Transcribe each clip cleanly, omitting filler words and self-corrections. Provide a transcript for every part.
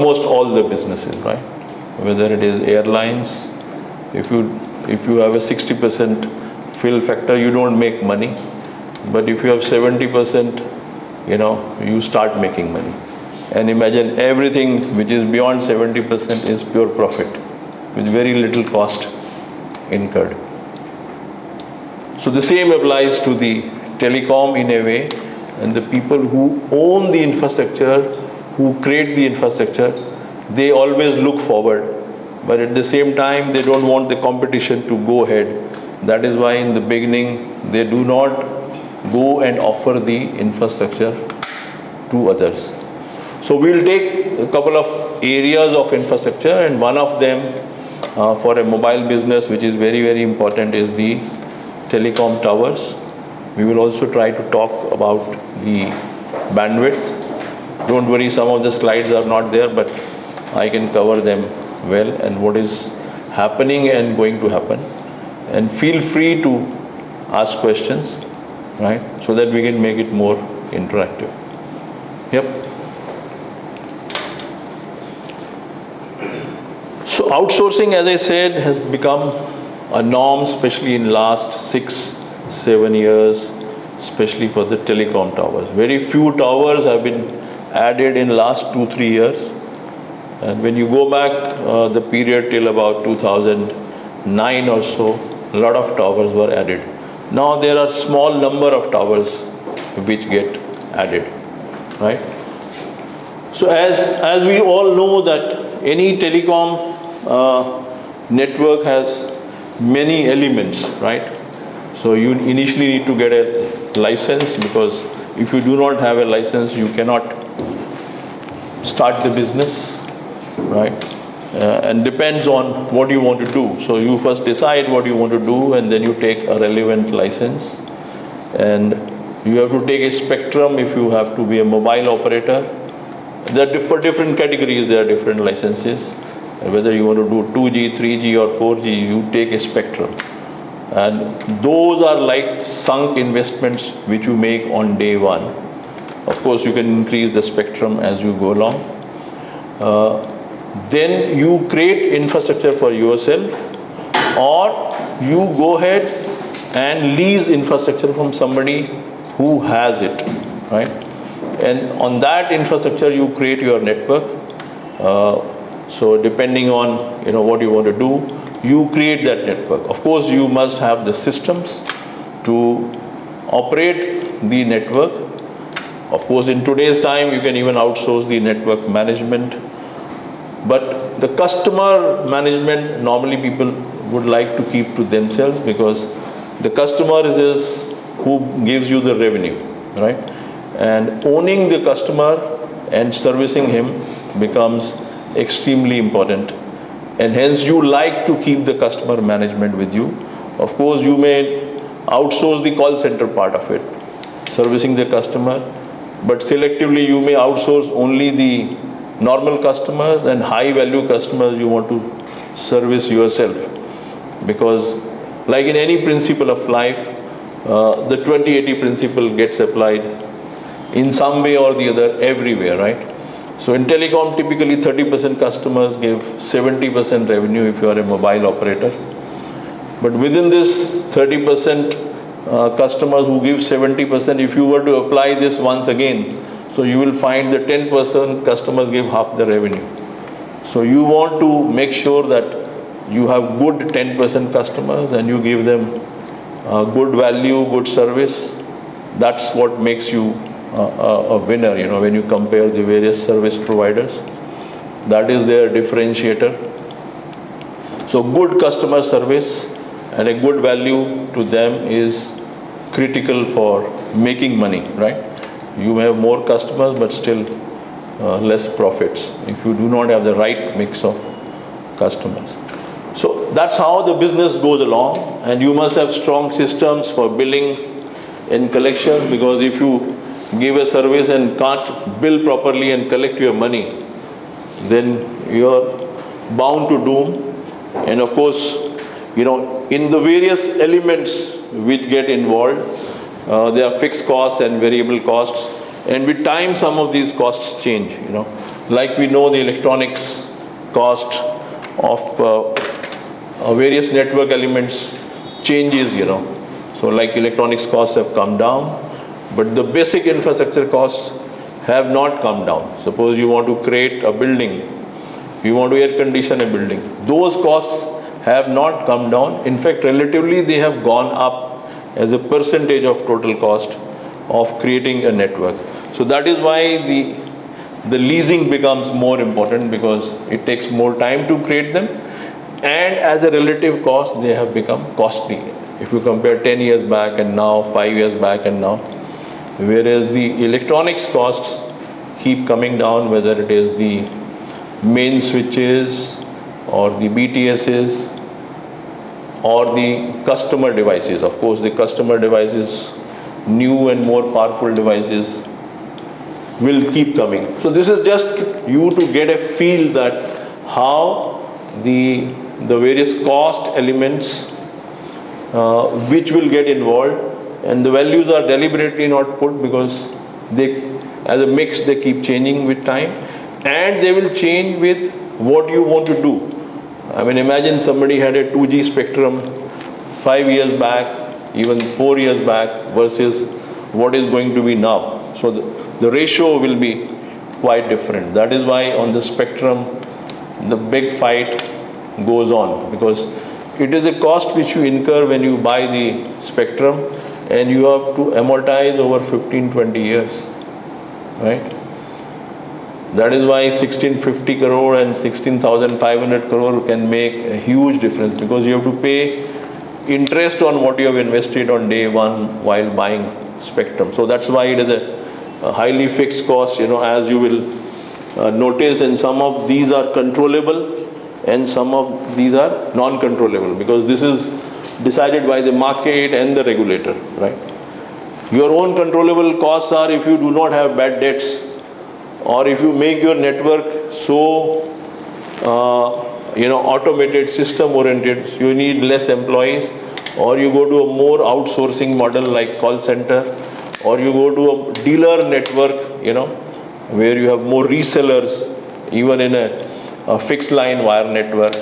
almost all the businesses, right? Whether it is airlines, if you have a 60% fill factor, you don't make money. But if you have 70%, you start making money. And imagine everything which is beyond 70% is pure profit, with very little cost incurred. So the same applies to the telecom in a way, and the people who own the infrastructure, who create the infrastructure, they always look forward, but at the same time, they don't want the competition to go ahead. That is why in the beginning, they do not go and offer the infrastructure to others. So we'll take a couple of areas of infrastructure, and one of them for a mobile business, which is very, very important, is the telecom towers. We will also try to talk about the bandwidth. Don't worry, some of the slides are not there, but I can cover them well, and what is happening and going to happen. And feel free to ask questions, right, so that we can make it more interactive. Yep. So outsourcing, as I said, has become a norm, especially in last 6-7 years, especially for the telecom towers. Very few towers have been added in last 2-3 years. And when you go back the period till about 2009 or so, a lot of towers were added. Now there are small number of towers which get added, right? So as we all know that any telecom network has many elements, right? So you initially need to get a license, because if you do not have a license, you cannot start the business, right? And depends on what you want to do. So you first decide what you want to do, and then you take a relevant license. And you have to take a spectrum if you have to be a mobile operator. There are for different categories, there are different licenses. Whether you want to do 2G, 3G or 4G, you take a spectrum. And those are like sunk investments which you make on day one. Of course, you can increase the spectrum as you go along. Then you create infrastructure for yourself, or you go ahead and lease infrastructure from somebody who has it, right? And on that infrastructure, you create your network. So depending on what you want to do, you create that network. Of course, you must have the systems to operate the network. Of course, in today's time, you can even outsource the network management. But the customer management, normally people would like to keep to themselves, because the customer is who gives you the revenue, right? And owning the customer and servicing him becomes extremely important. And hence you like to keep the customer management with you. Of course, you may outsource the call center part of it, servicing the customer, but selectively you may outsource only the normal customers, and high value customers you want to service yourself. Because like in any principle of life, the 20-80 principle gets applied in some way or the other everywhere, right? So in telecom, typically 30% customers give 70% revenue if you are a mobile operator. But within this 30% customers who give 70%, if you were to apply this once again, so you will find that 10% customers give half the revenue. So you want to make sure that you have good 10% customers and you give them good value, good service. That's what makes you a winner, when you compare the various service providers. That is their differentiator. So good customer service and a good value to them is critical for making money, right? You may have more customers, but still less profits if you do not have the right mix of customers. So that's how the business goes along, and you must have strong systems for billing and collections, because if you give a service and can't bill properly and collect your money, then you're bound to doom. And of course, in the various elements which get involved, there are fixed costs and variable costs, and with time some of these costs change. like we know the electronics cost of various network elements changes, So like electronics costs have come down, but the basic infrastructure costs have not come down. Suppose you want to create a building, you want to air condition a building. Those costs have not come down. In fact, relatively they have gone up as a percentage of total cost of creating a network. So that is why the leasing becomes more important, because it takes more time to create them, and as a relative cost they have become costly. If you compare 10 years back and now, 5 years back and now, whereas the electronics costs keep coming down, whether it is the main switches or the BTSs or the customer devices. Of course, the customer devices, new and more powerful devices, will keep coming. So this is just you to get a feel that how the various cost elements which will get involved, and the values are deliberately not put because they, as a mix, they keep changing with time, and they will change with what you want to do. I mean, imagine somebody had a 2G spectrum 5 years back, even 4 years back, versus what is going to be now. So the ratio will be quite different. That is why on the spectrum, the big fight goes on, because it is a cost which you incur when you buy the spectrum, and you have to amortize over 15-20 years, right? That is why 1650 crore and 16,500 crore can make a huge difference, because you have to pay interest on what you have invested on day one while buying spectrum. So that's why it is a highly fixed cost, as you will notice, and some of these are controllable and some of these are non-controllable, because this is decided by the market and the regulator, right? Your own controllable costs are if you do not have bad debts, or if you make your network so automated, system oriented, you need less employees, or you go to a more outsourcing model like call center, or you go to a dealer network, where you have more resellers, even in a fixed line wire network.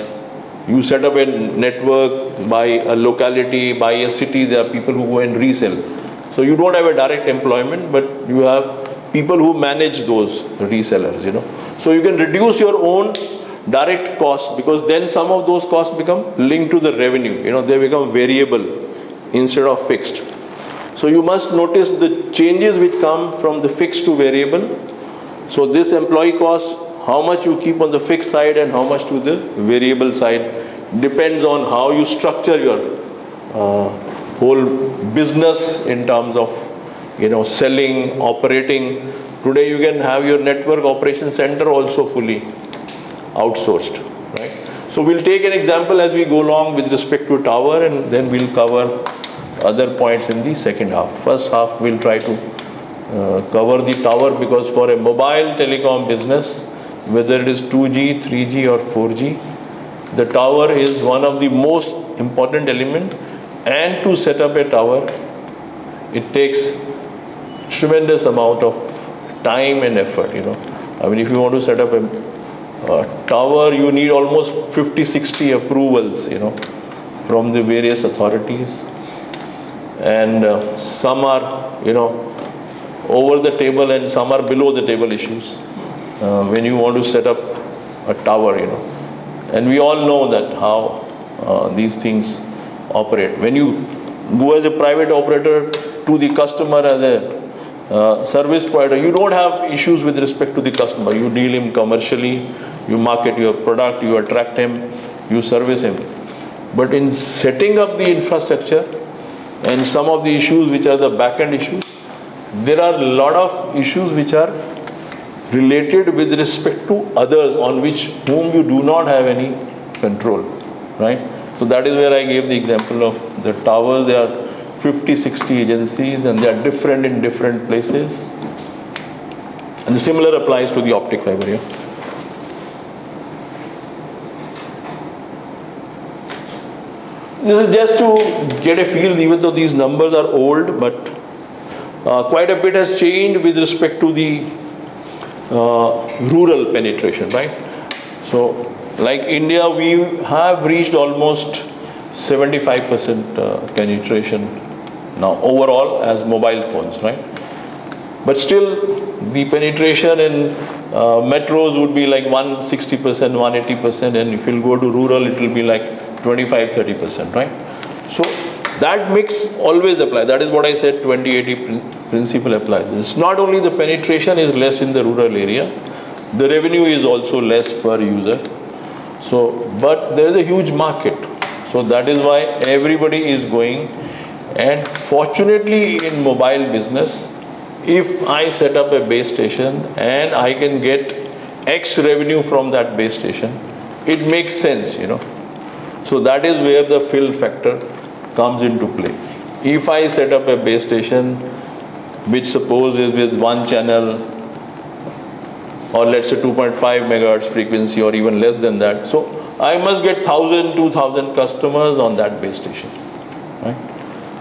You set up a network by a locality, by a city, there are people who go and resell. So you don't have a direct employment, but you have people who manage those resellers, So you can reduce your own direct costs, because then some of those costs become linked to the revenue, they become variable instead of fixed. So you must notice the changes which come from the fixed to variable. So this employee cost, how much you keep on the fixed side and how much to the variable side, depends on how you structure your whole business in terms of selling, operating. Today you can have your network operation center also fully outsourced, right? So we'll take an example as we go along with respect to tower, and then we'll cover other points in the second half. First half we'll try to cover the tower, because for a mobile telecom business, whether it is 2G, 3G or 4G, the tower is one of the most important element, and to set up a tower, it takes tremendous amount of time and effort, I mean, if you want to set up a tower, you need almost 50-60 approvals, from the various authorities, and some are, over the table, and some are below the table issues when you want to set up a tower, and we all know that how these things operate. When you go as a private operator to the customer as a service provider, you don't have issues with respect to the customer. You deal him commercially, you market your product, you attract him, you service him. But in setting up the infrastructure and some of the issues which are the back-end issues, there are a lot of issues which are related with respect to others on whom you do not have any control, right? So that is where I gave the example of the towers. There are 50-60 agencies, and they are different in different places. And the similar applies to the optic fiber here. This is just to get a feel, even though these numbers are old, but quite a bit has changed with respect to the rural penetration, right? So, like India, we have reached almost 75% penetration now overall as mobile phones, right? But still, the penetration in metros would be like 160%, 180%, and if you'll go to rural, it will be like 25, 30%, right? So that mix always applies. That is what I said, 20-80 principle applies. It's not only the penetration is less in the rural area, the revenue is also less per user. So, but there is a huge market. So that is why everybody is going. And fortunately in mobile business, if I set up a base station and I can get X revenue from that base station, it makes sense, So that is where the fill factor comes into play. If I set up a base station, which suppose is with one channel, or let's say 2.5 megahertz frequency or even less than that, so I must get 1,000, 2,000 customers on that base station, right?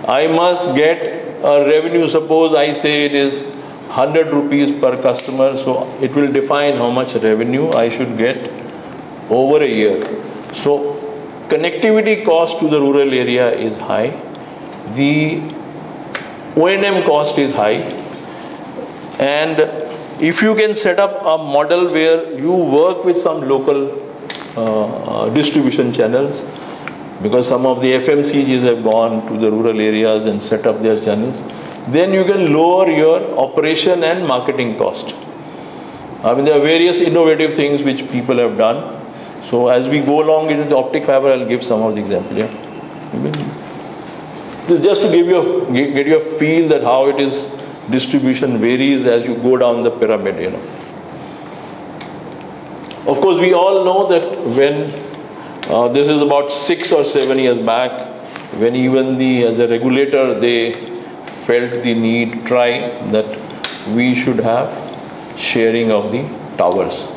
I must get a revenue, suppose I say it is 100 rupees per customer, so it will define how much revenue I should get over a year. So connectivity cost to the rural area is high, the O&M cost is high, and if you can set up a model where you work with some local distribution channels, because some of the FMCGs have gone to the rural areas and set up their channels, then you can lower your operation and marketing cost. I mean, there are various innovative things which people have done. So as we go along into the optic fiber, I'll give some of the examples. This is just to get you a feel that how it is, distribution varies as you go down the pyramid. Of course, we all know that when this is about 6 or 7 years back, when even as a regulator, they felt the need, that we should have sharing of the towers.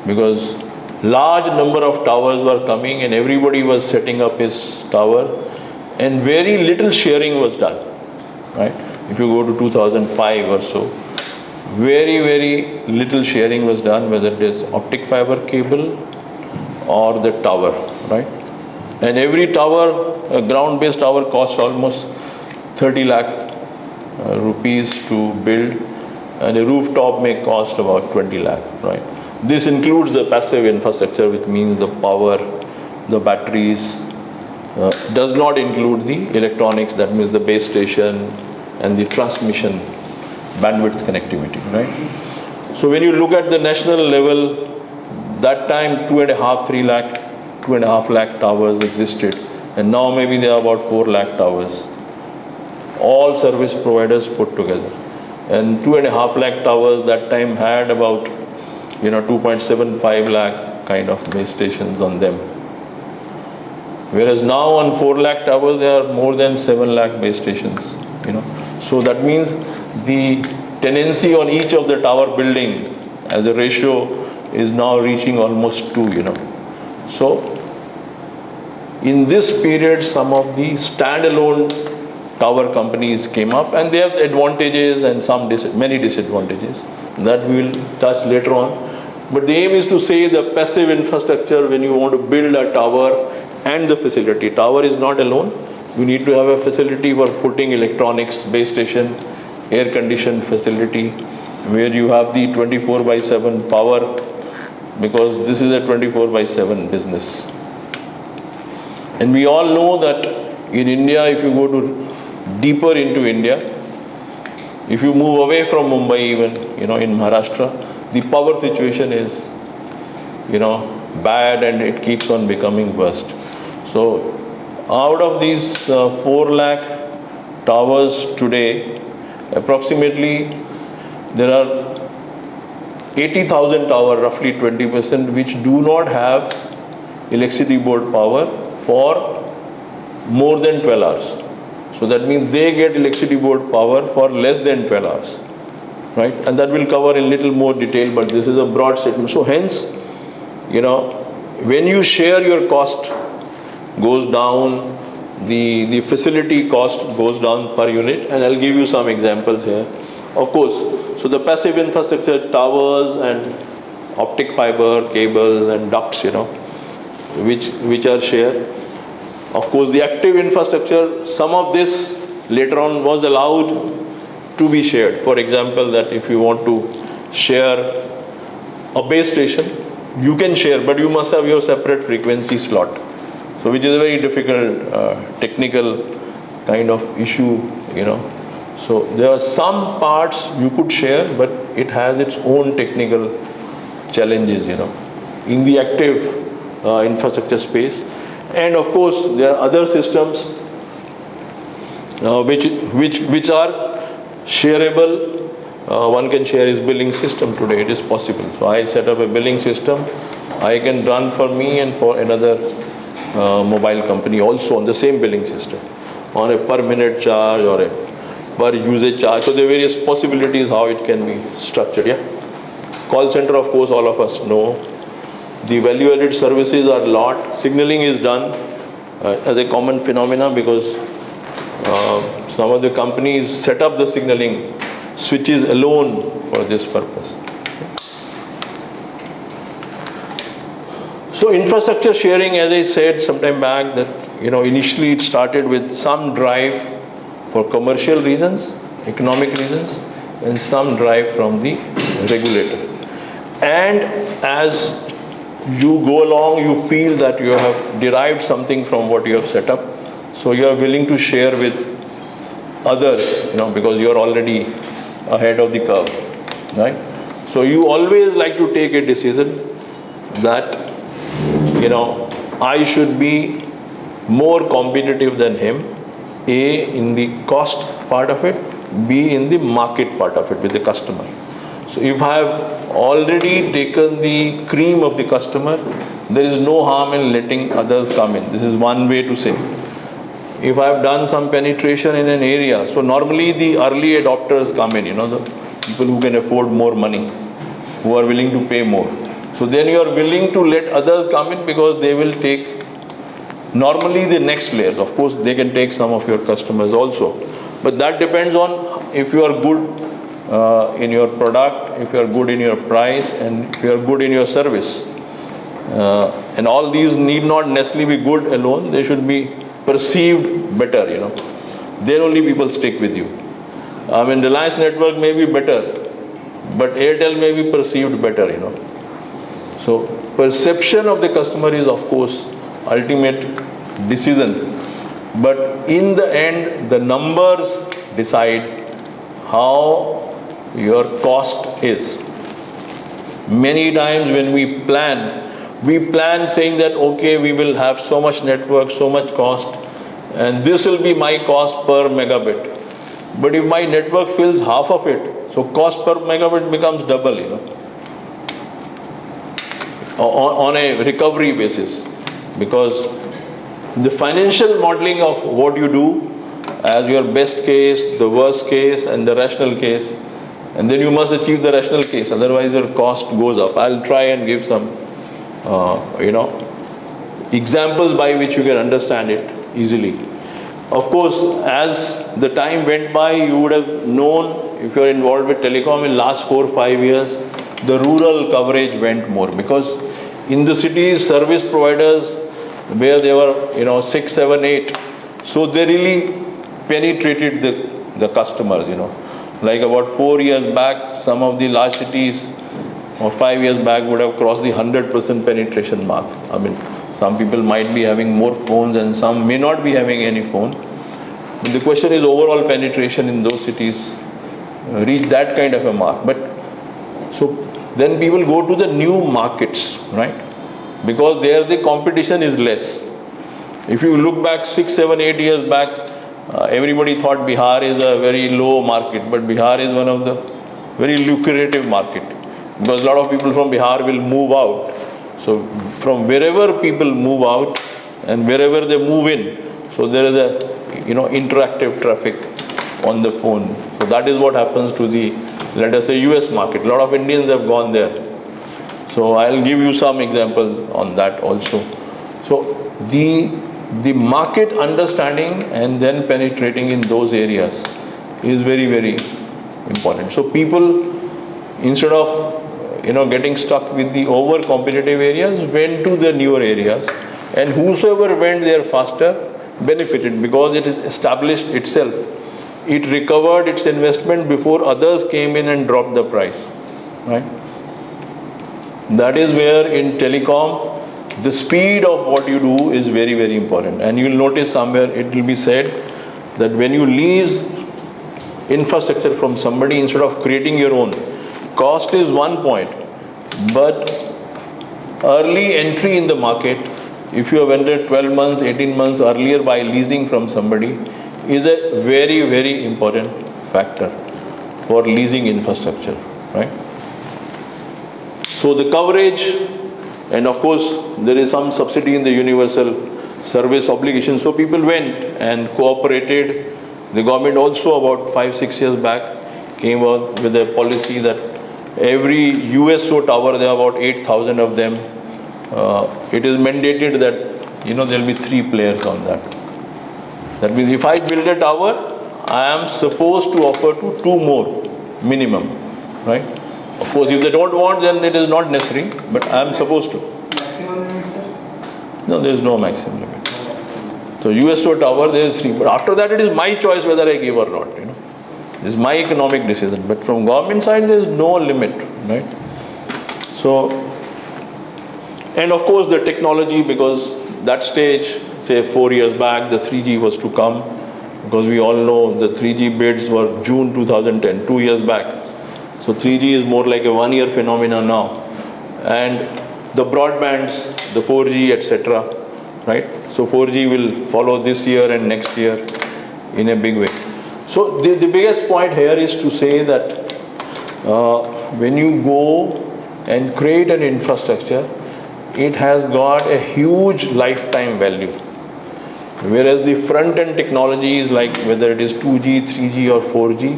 Because large number of towers were coming and everybody was setting up his tower and very little sharing was done, right? If you go to 2005 or so, very, very little sharing was done, whether it is optic fiber cable or the tower, right? And every tower, a ground-based tower, costs almost 30 lakh rupees to build, and a rooftop may cost about 20 lakh, right? This includes the passive infrastructure, which means the power, the batteries, does not include the electronics, that means the base station and the transmission bandwidth connectivity, right? So when you look at the national level, that time 2.5 lakh towers existed, and now maybe there are about 4 lakh towers, all service providers put together. And 2.5 lakh towers that time had about 2.75 lakh kind of base stations on them. Whereas now on 4 lakh towers, there are more than 7 lakh base stations, So that means the tenancy on each of the tower building as a ratio is now reaching almost 2, So in this period, some of the standalone tower companies came up, and they have advantages and many disadvantages that we will touch later on. But the aim is to say the passive infrastructure, when you want to build a tower and the facility. Tower is not alone. You need to have a facility for putting electronics, base station, air-conditioned facility, where you have the 24/7 power, because this is a 24/7 business. And we all know that in India, if you go deeper into India, if you move away from Mumbai even, in Maharashtra, the power situation is, bad, and it keeps on becoming worse. So out of these 4 lakh towers today, approximately there are 80,000 towers, roughly 20%, which do not have electricity board power for more than 12 hours. So that means they get electricity board power for less than 12 hours, right? And that will cover in little more detail, but this is a broad statement. So hence, when you share, your cost goes down, the facility cost goes down per unit, and I'll give you some examples here. Of course, so the passive infrastructure, towers and optic fiber, cables and ducts, which are shared. Of course, the active infrastructure, some of this later on was allowed to be shared. For example, that if you want to share a base station, you can share, but you must have your separate frequency slot. So which is a very difficult technical kind of issue, So there are some parts you could share, but it has its own technical challenges, in the active infrastructure space. And of course, there are other systems which are shareable. One can share his billing system today. It is possible. So I set up a billing system. I can run for me and for another mobile company also on the same billing system, on a per minute charge or a per usage charge. So there are various possibilities how it can be structured. Yeah. Call center, of course, all of us know. The value-added services are a lot. Signaling is done as a common phenomena because some of the companies set up the signaling switches alone for this purpose. So infrastructure sharing, as I said sometime back, that initially it started with some drive for commercial reasons, economic reasons, and some drive from the regulator. And as you go along, you feel that you have derived something from what you have set up. So you are willing to share with others, because you are already ahead of the curve, right? So you always like to take a decision that, I should be more competitive than him, A, in the cost part of it, B, in the market part of it with the customer. So if I have already taken the cream of the customer, there is no harm in letting others come in. This is one way to say. If I have done some penetration in an area, so normally the early adopters come in, the people who can afford more money, who are willing to pay more. So then you are willing to let others come in because they will take normally the next layers. Of course, they can take some of your customers also. But that depends on if you are good in your product, if you are good in your price, and if you are good in your service. And all these need not necessarily be good alone. They should be perceived better, Then only people stick with you. Reliance network may be better, but Airtel may be perceived better, So perception of the customer is, of course, ultimate decision. But in the end, the numbers decide how your cost is. Many times when we plan saying that, okay, we will have so much network, so much cost, and this will be my cost per megabit. But if my network fills half of it, so cost per megabit becomes double, on a recovery basis. Because the financial modeling of what you do as your best case, the worst case, and the rational case, and then you must achieve the rational case, otherwise your cost goes up. I'll try and give some examples by which you can understand it easily. Of course, as the time went by, you would have known, if you're involved with telecom in last 4 or 5 years, the rural coverage went more, because in the cities, service providers, where they were 6, 7, 8, so they really penetrated the customers, Like about 4 years back, some of the large cities, or 5 years back, would have crossed the 100% penetration mark. Some people might be having more phones and some may not be having any phone. But the question is overall penetration in those cities reach that kind of a mark. But so then people go to the new markets, right? Because there the competition is less. If you look back 6, 7, 8 years back, everybody thought Bihar is a very low market, but Bihar is one of the very lucrative market. Because a lot of people from Bihar will move out. So from wherever people move out and wherever they move in, so there is a interactive traffic on the phone. So that is what happens to the, let us say, US market. A lot of Indians have gone there. So I'll give you some examples on that also. So the market understanding and then penetrating in those areas is very, very important. So people, instead of getting stuck with the over competitive areas, went to the newer areas, and whosoever went there faster benefited because it is established itself. It recovered its investment before others came in and dropped the price, right? That is where in telecom, the speed of what you do is very, very important. And you'll notice somewhere it will be said that when you lease infrastructure from somebody instead of creating your own, cost is one point, but early entry in the market, if you have entered 12 months, 18 months earlier by leasing from somebody, is a very, very important factor for leasing infrastructure, right? So the coverage, and of course, there is some subsidy in the universal service obligation. So people went and cooperated. The government also about 5-6 years back came out with a policy that every USO tower, there are about 8,000 of them. It is mandated that there will be 3 players on that. That means if I build a tower, I am supposed to offer to 2 more minimum, right? Of course, if they don't want, then it is not necessary, but I am supposed to. Maximum limit, sir? No, there is no maximum limit. So USO tower, there is 3. But after that, it is my choice whether I give or not. This is my economic decision. But from government side, there is no limit, right? So, and of course the technology, because that stage, say 4 years back, the 3G was to come, because we all know the 3G bids were June 2010, 2 years back. So 3G is more like a 1-year phenomenon now. And the broadbands, the 4G, etc., right? So 4G will follow this year and next year in a big way. So the biggest point here is to say that when you go and create an infrastructure, it has got a huge lifetime value. Whereas the front-end technologies, like whether it is 2G, 3G or 4G,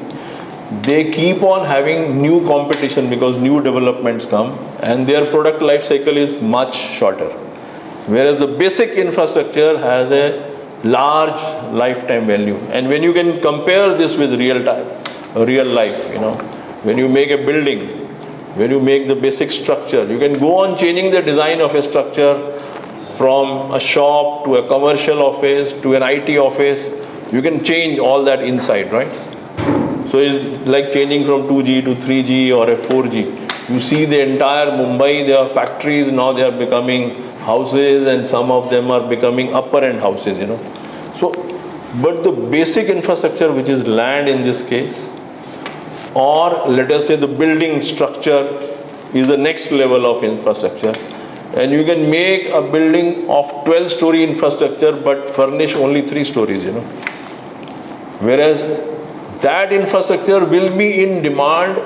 they keep on having new competition because new developments come and their product life cycle is much shorter. Whereas the basic infrastructure has a large lifetime value. And when you can compare this with real life, when you make a building, when you make the basic structure, you can go on changing the design of a structure from a shop to a commercial office to an IT office. You can change all that inside, right? So it's like changing from 2G to 3G or a 4G. You see the entire Mumbai, there are factories, now they are becoming houses, and some of them are becoming upper end houses, So, but the basic infrastructure, which is land in this case, or let us say the building structure, is the next level of infrastructure. And you can make a building of 12-story infrastructure but furnish only 3 stories, Whereas that infrastructure will be in demand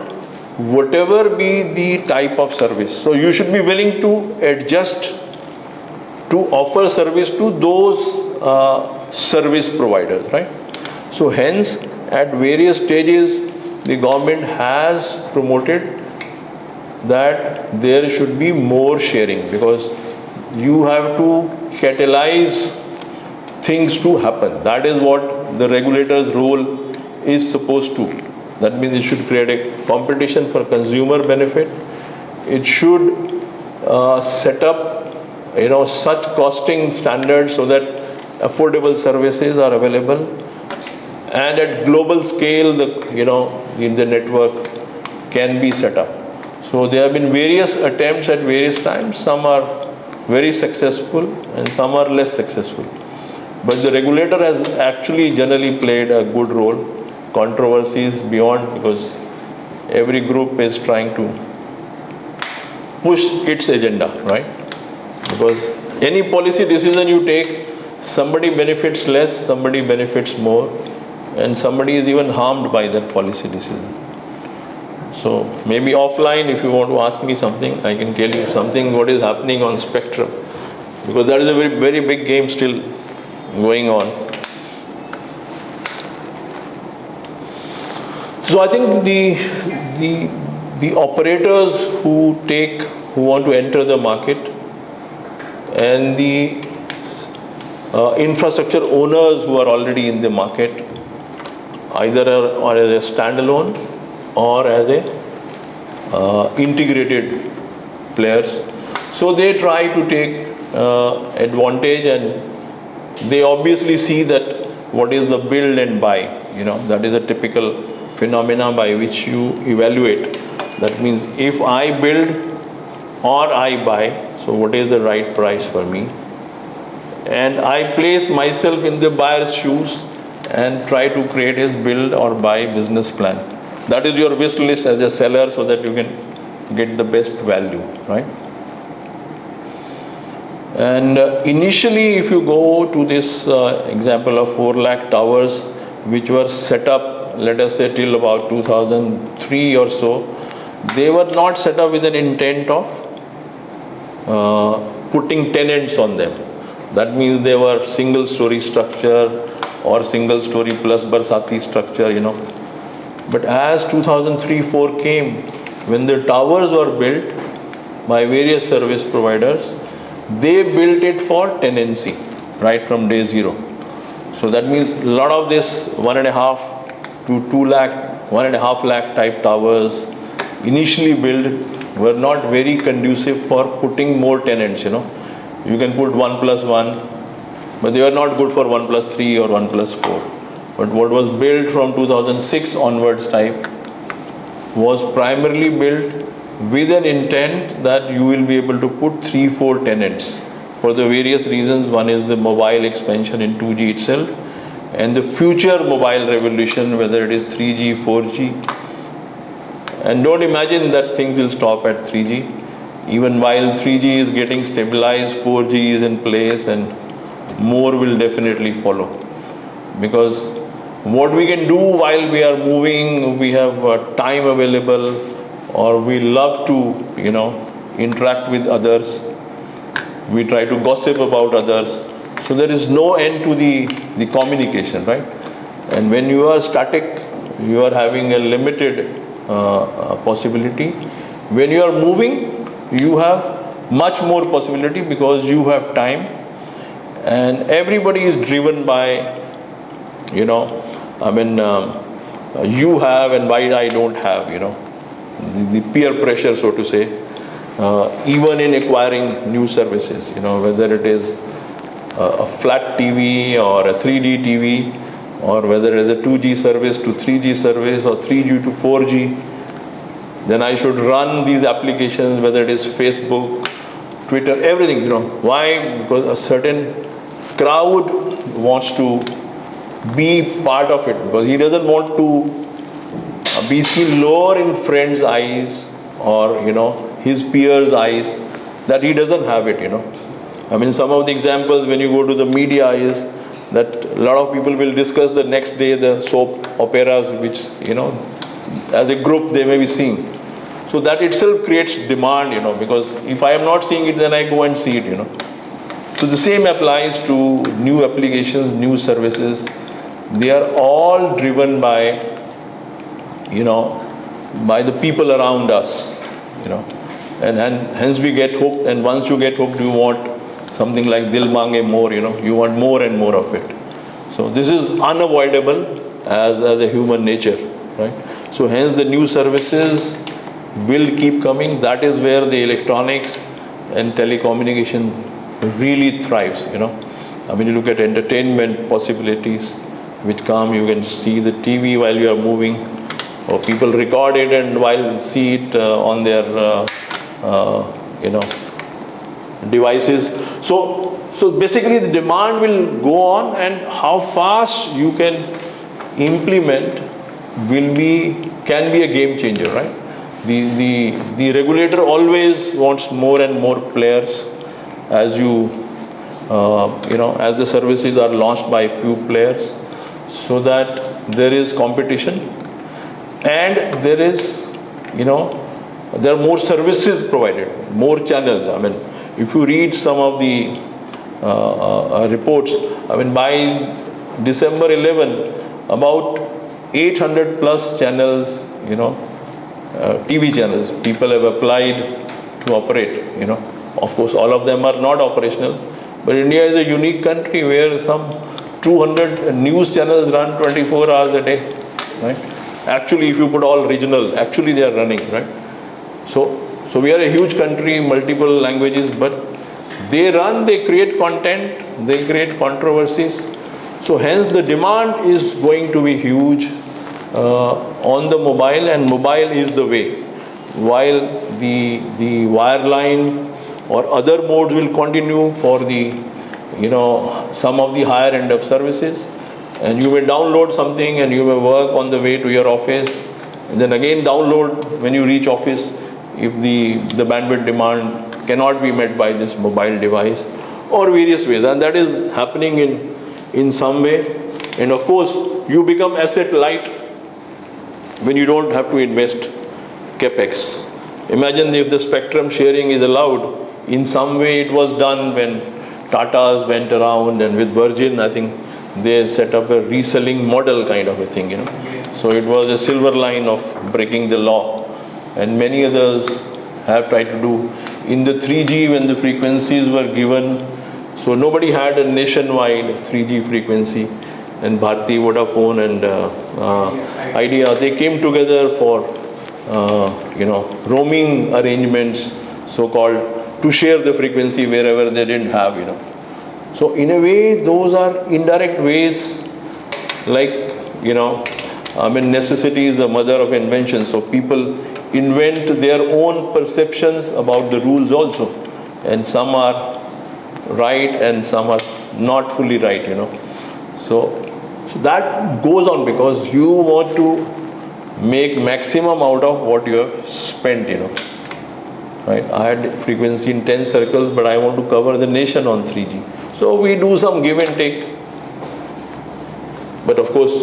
whatever be the type of service. So you should be willing to adjust to offer service to those service providers, right? So hence, at various stages, the government has promoted that there should be more sharing, because you have to catalyze things to happen. That is what the regulator's role is supposed to. That means it should create a competition for consumer benefit. It should set up such costing standards so that affordable services are available, and at global scale the network can be set up. So there have been various attempts at various times. Some are very successful and some are less successful. But the regulator has actually generally played a good role. Controversies beyond, because every group is trying to push its agenda, right? Because any policy decision you take, somebody benefits less, somebody benefits more, and somebody is even harmed by that policy decision. So maybe offline, if you want to ask me something, I can tell you something what is happening on spectrum, because that is a very, very big game still going on. So I think the operators who want to enter the market, and the infrastructure owners who are already in the market, either are as a standalone or as a integrated players. So they try to take advantage, and they obviously see that what is the build and buy. That is a typical phenomena by which you evaluate. That means if I build or I buy, so what is the right price for me? And I place myself in the buyer's shoes and try to create his build or buy business plan. That is your wish list as a seller, so that you can get the best value, right? And initially, if you go to this example of 4 lakh towers, which were set up, let us say till about 2003 or so, they were not set up with an intent of putting tenants on them. That means they were single story structure or single story plus Barsati structure, But as 2003-4 came, when the towers were built by various service providers, they built it for tenancy, right from day zero. So that means a lot of this 1.5 to 2 lakh, 1.5 lakh type towers initially built were not very conducive for putting more tenants, You can put 1+1, but they were not good for 1+3 or 1+4. But what was built from 2006 onwards type was primarily built with an intent that you will be able to put 3-4 tenants for the various reasons. One is the mobile expansion in 2G itself, and the future mobile revolution, whether it is 3G, 4G. And don't imagine that things will stop at 3G. Even while 3G is getting stabilized, 4G is in place, and more will definitely follow. Because what we can do while we are moving, we have time available, or we love to, interact with others. We try to gossip about others. So there is no end to the communication, right? And when you are static, you are having a limited possibility. When you are moving, you have much more possibility because you have time, and everybody is driven by, you have and why I don't have, the peer pressure, so to say, even in acquiring new services, whether it is a flat TV or a 3D TV, or whether it is a 2G service to 3G service or 3G to 4G, then I should run these applications, whether it is Facebook, Twitter, everything, Why? Because a certain crowd wants to be part of it, because he doesn't want to be seen lower in friends' eyes or, his peers' eyes, that he doesn't have it, Some of the examples when you go to the media is that a lot of people will discuss the next day the soap operas, which, as a group they may be seeing. So that itself creates demand, because if I am not seeing it, then I go and see it, So the same applies to new applications, new services. They are all driven by, by the people around us, and hence we get hooked. And once you get hooked, you want something like Dil Mange more, you want more and more of it. So this is unavoidable as a human nature, right? So hence the new services will keep coming. That is where the electronics and telecommunication really thrives, You look at entertainment possibilities which come, you can see the TV while you are moving, or people record it and while see it on their, devices. So basically the demand will go on, and how fast you can implement can be a game changer, right? The regulator always wants more and more players as as the services are launched by few players, so that there is competition, and there is, there are more services provided, more channels. If you read some of the reports, by December 11, about 800 plus channels, TV channels, people have applied to operate, Of course, all of them are not operational, but India is a unique country where some 200 news channels run 24 hours a day, right? Actually, if you put all regional, actually they are running, right? So we are a huge country, multiple languages, but they run, they create content, they create controversies. So hence the demand is going to be huge on the mobile, and mobile is the way. While the wireline or other modes will continue for the, some of the higher end of services, and you may download something and you may work on the way to your office, and then again download when you reach office if the bandwidth demand cannot be met by this mobile device, or various ways, and that is happening in some way. And of course you become asset light when you don't have to invest capex. Imagine if the spectrum sharing is allowed. In some way it was done when Tatas went around, and with Virgin, I think they set up a reselling model kind of a thing, So it was a silver line of breaking the law, and many others have tried to do. In the 3G, when the frequencies were given, so nobody had a nationwide 3G frequency, and Bharti, Vodafone and Idea, they came together for roaming arrangements, so-called, to share the frequency wherever they didn't have, So in a way, those are indirect ways, like, necessity is the mother of invention. So people invent their own perceptions about the rules also. And some are right and some are not fully right, So that goes on because you want to make maximum out of what you have spent, Right? I had frequency in 10 circles, but I want to cover the nation on 3G. So we do some give and take. But of course,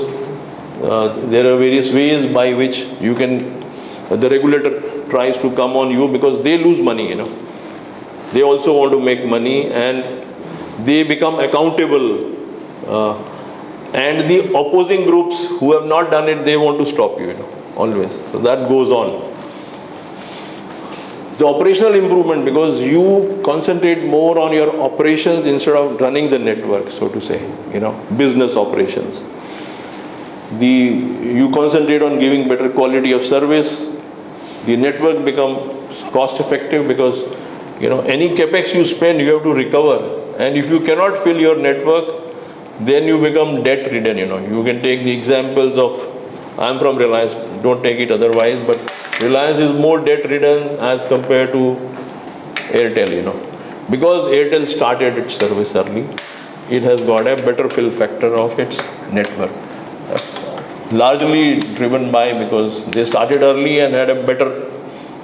there are various ways by which you can, the regulator tries to come on you because they lose money, They also want to make money, and they become accountable. And the opposing groups who have not done it, they want to stop you, always. So that goes on. The operational improvement, because you concentrate more on your operations instead of running the network, so to say, business operations. You concentrate on giving better quality of service. The network becomes cost effective because, any capex you spend, you have to recover. And if you cannot fill your network, then you become debt ridden, You can take the examples of, I'm from Reliance, don't take it otherwise, but Reliance is more debt ridden as compared to Airtel, Because Airtel started its service early, it has got a better fill factor of its network. Largely driven by because they started early and had a better,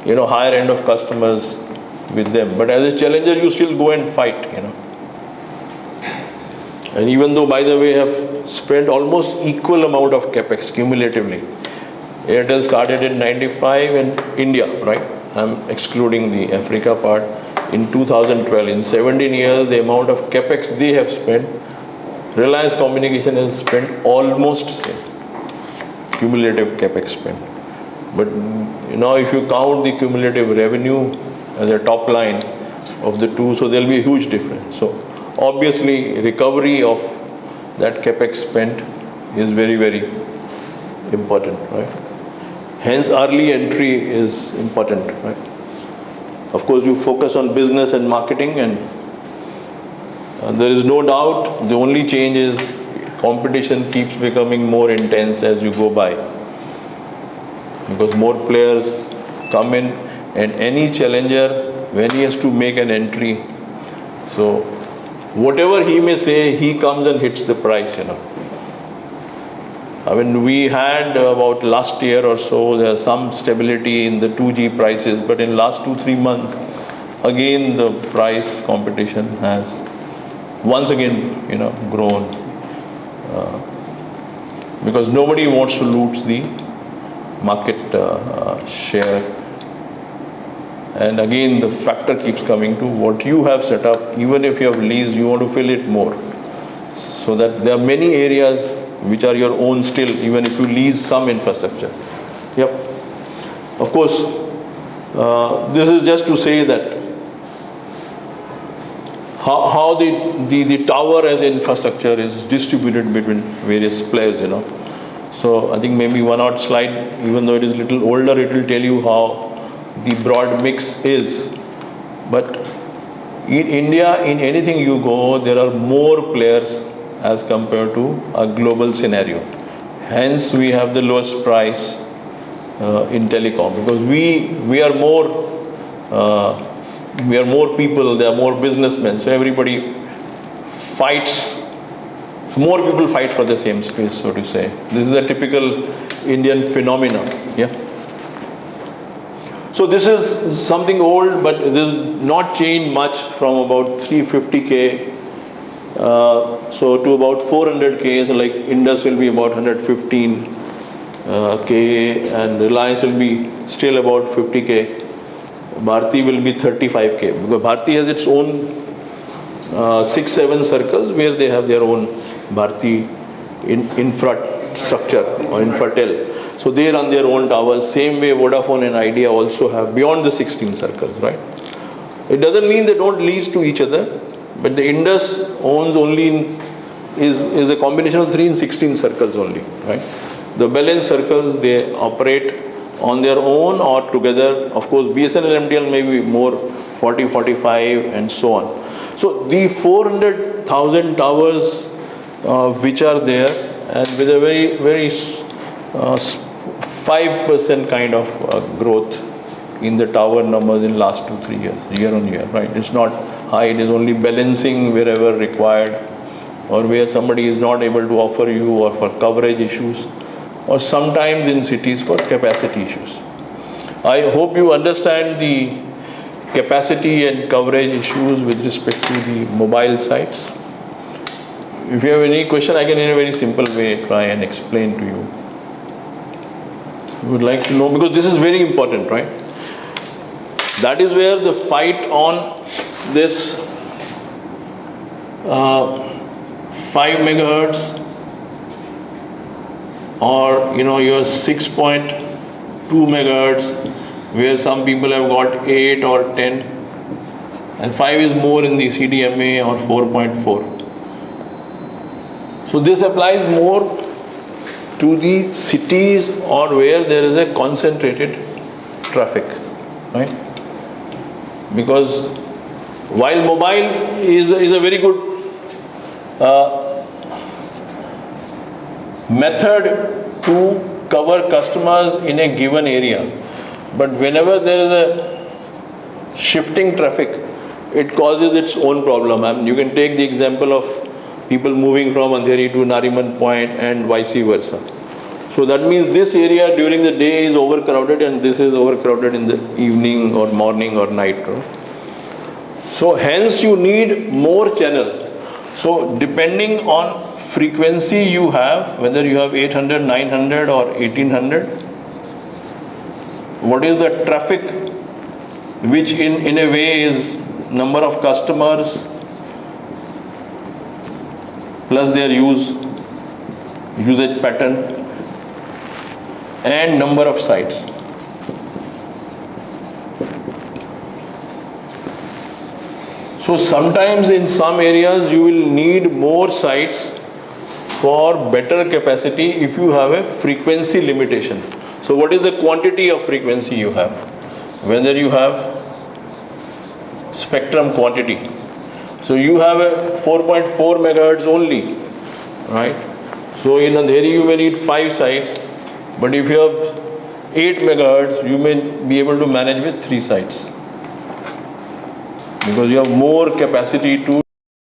higher end of customers with them. But as a challenger, you still go and fight, And even though, by the way, have spent almost equal amount of capex cumulatively. Airtel started in 95 in India, right? I'm excluding the Africa part. In 2012, in 17 years, the amount of capex they have spent, Reliance Communication has spent almost same cumulative capex spent. But if you count the cumulative revenue as a top line of the two, so there will be a huge difference. So obviously, recovery of that capex spent is very, very important, right? Hence, early entry is important, right? Of course, you focus on business and marketing, and there is no doubt the only change is competition keeps becoming more intense as you go by. Because more players come in, and any challenger, when he has to make an entry, so whatever he may say, he comes and hits the price, I mean, we had about last year or so, there's some stability in the 2G prices, but in last 2-3 months, again the price competition has once again, grown. Because nobody wants to lose the market share. And again, the factor keeps coming to what you have set up. Even if you have leased, you want to fill it more. So that there are many areas which are your own still, even if you lease some infrastructure. Yep. Of course, this is just to say that how the tower as infrastructure is distributed between various players, So I think maybe one odd slide, even though it is little older, it will tell you how the broad mix is. But in India, in anything you go, there are more players as compared to a global scenario. Hence, we have the lowest price in telecom, because we are more people, there are more businessmen, so everybody fights. More people fight for the same space, so to say. This is a typical Indian phenomenon. Yeah. So this is something old, but this is not changed much from about 350K so to about 400K. So like Indus will be about 115K, and Reliance will be still about 50K. Bharti will be 35K, because Bharti has its own 6-7 circles where they have their own Bharti infrastructure or Infratel. So they run their own towers. Same way Vodafone and Idea also have beyond the 16 circles, right? It doesn't mean they don't lease to each other, but the Indus owns only is a combination of 3 and 16 circles only, right? The balance circles they operate on their own or together. Of course, BSNL MTL may be more 40, 45 and so on. So the 400,000 towers which are there, and with a very 5% kind of growth in the tower numbers in last 2-3 years, year on year, right? It's not high, it is only balancing wherever required, or where somebody is not able to offer you, or for coverage issues, or sometimes in cities for capacity issues. I hope you understand the capacity and coverage issues with respect to the mobile sites. If you have any question, I can in a very simple way try and explain to you. You would like to know, because this is very important, right? That is where the fight on this 5 megahertz or your 6.2 megahertz, where some people have got 8 or 10, and 5 is more in the CDMA, or 4.4. So this applies more to the cities or where there is a concentrated traffic, right? Because while mobile is a very good method to cover customers in a given area, but whenever there is a shifting traffic, it causes its own problem. I mean, you can take the example of people moving from Andheri to Nariman Point and vice versa. So that means this area during the day is overcrowded, and this is overcrowded in the evening or morning or night. Right? So hence you need more channel. So depending on frequency you have, whether you have 800, 900 or 1800, what is the traffic, which in a way is number of customers plus their usage pattern and number of sites. So sometimes in some areas you will need more sites for better capacity if you have a frequency limitation. So what is the quantity of frequency you have? Whether you have spectrum quantity. So you have a 4.4 megahertz only, right? So in Andheri you may need 5 sites, but if you have 8 megahertz, you may be able to manage with 3 sites, because you have more capacity to